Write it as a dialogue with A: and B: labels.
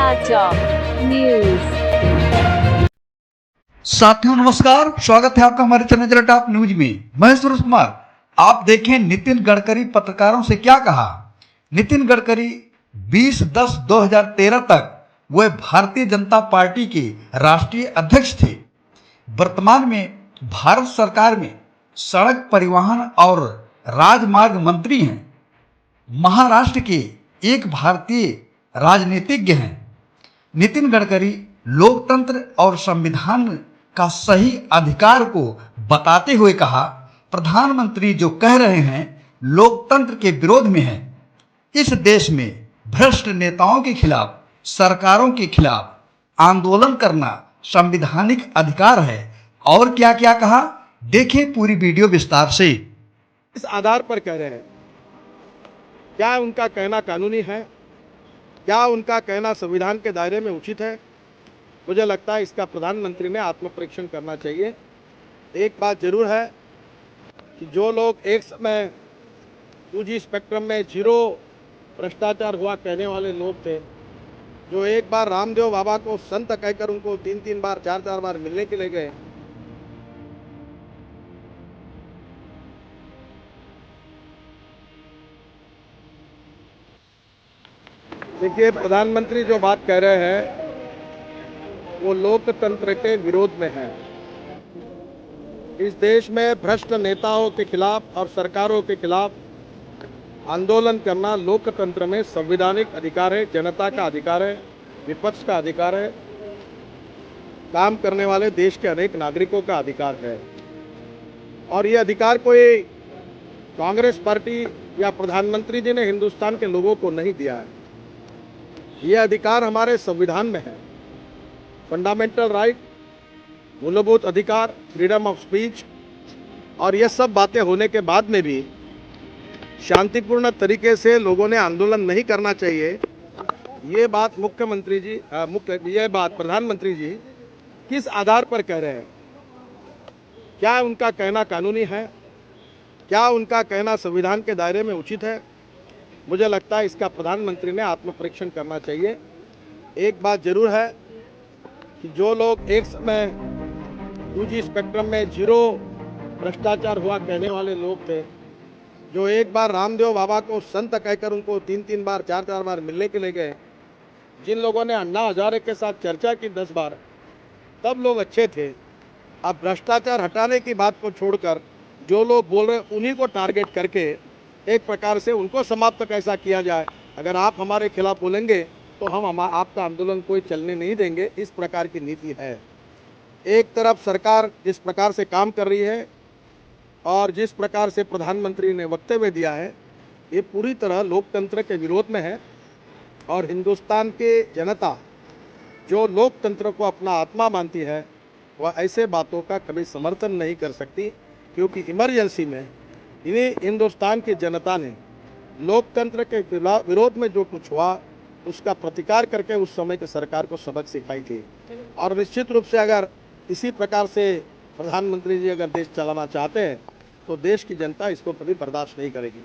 A: समाचार न्यूज।
B: साथियों नमस्कार, स्वागत है आपका हमारे चैनल टॉप न्यूज में। मैं सुरेश कुमार। आप देखें नितिन गडकरी पत्रकारों से क्या कहा। नितिन गडकरी 20-10-2013 तक वह भारतीय जनता पार्टी के राष्ट्रीय अध्यक्ष थे। वर्तमान में भारत सरकार में सड़क परिवहन और राजमार्ग मंत्री हैं। महाराष्ट्र के एक भारतीय राजनीतिज्ञ हैं। नितिन गडकरी लोकतंत्र और संविधान का सही अधिकार को बताते हुए कहा, प्रधानमंत्री जो कह रहे हैं लोकतंत्र के विरोध में है। इस देश में भ्रष्ट नेताओं के खिलाफ, सरकारों के खिलाफ आंदोलन करना संवैधानिक अधिकार है। और क्या क्या कहा, देखें पूरी वीडियो विस्तार से।
C: इस आधार पर कह रहे हैं, क्या उनका कहना कानूनी है, क्या उनका कहना संविधान के दायरे में उचित है? मुझे लगता है इसका प्रधानमंत्री ने आत्मपरीक्षण करना चाहिए। एक बात जरूर है कि जो लोग एक समय 2G स्पेक्ट्रम में जीरो भ्रष्टाचार हुआ कहने वाले लोग थे, जो एक बार रामदेव बाबा को संत कहकर उनको 3-3 बार 4-4 बार मिलने के लिए गए, देखिए प्रधानमंत्री जो बात कह रहे हैं वो लोकतंत्र के विरोध में है। इस देश में भ्रष्ट नेताओं के खिलाफ और सरकारों के खिलाफ आंदोलन करना लोकतंत्र में संवैधानिक अधिकार है, जनता का अधिकार है, विपक्ष का अधिकार है, काम करने वाले देश के अनेक नागरिकों का अधिकार है। और ये अधिकार कोई कांग्रेस पार्टी या प्रधानमंत्री जी ने हिंदुस्तान के लोगों को नहीं दिया है। ये अधिकार हमारे संविधान में है। फंडामेंटल राइट, मूलभूत अधिकार, फ्रीडम ऑफ स्पीच, और ये सब बातें होने के बाद में भी शांतिपूर्ण तरीके से लोगों ने आंदोलन नहीं करना चाहिए। ये बात ये बात प्रधानमंत्री जी किस आधार पर कह रहे हैं? क्या उनका कहना कानूनी है, क्या उनका कहना संविधान के दायरे में उचित है? मुझे लगता है इसका प्रधानमंत्री ने आत्मपरीक्षण करना चाहिए। एक बात जरूर है कि जो लोग एक समय 2G स्पेक्ट्रम में जीरो भ्रष्टाचार हुआ कहने वाले लोग थे, जो एक बार रामदेव बाबा को संत कहकर उनको 3-3 बार 4-4 बार मिलने के लिए गए, जिन लोगों ने अन्ना हजारे के साथ चर्चा की 10 बार, तब लोग अच्छे थे। अब भ्रष्टाचार हटाने की बात को छोड़कर जो लोग बोल रहे हैं उन्हीं को टारगेट करके एक प्रकार से उनको समाप्त कैसा किया जाए। अगर आप हमारे खिलाफ बोलेंगे तो हम आपका आंदोलन कोई चलने नहीं देंगे। इस प्रकार की नीति है। एक तरफ सरकार जिस प्रकार से काम कर रही है और जिस प्रकार से प्रधानमंत्री ने वक्तव्य दिया है, ये पूरी तरह लोकतंत्र के विरोध में है। और हिंदुस्तान के जनता जो लोकतंत्र को अपना आत्मा मानती है, वह ऐसे बातों का कभी समर्थन नहीं कर सकती, क्योंकि इमरजेंसी में इन्हीं हिंदुस्तान की जनता ने लोकतंत्र के विरोध में जो कुछ हुआ उसका प्रतिकार करके उस समय की सरकार को सबक सिखाई थी। और निश्चित रूप से अगर इसी प्रकार से प्रधानमंत्री जी अगर देश चलाना चाहते हैं तो देश की जनता इसको कभी बर्दाश्त नहीं करेगी।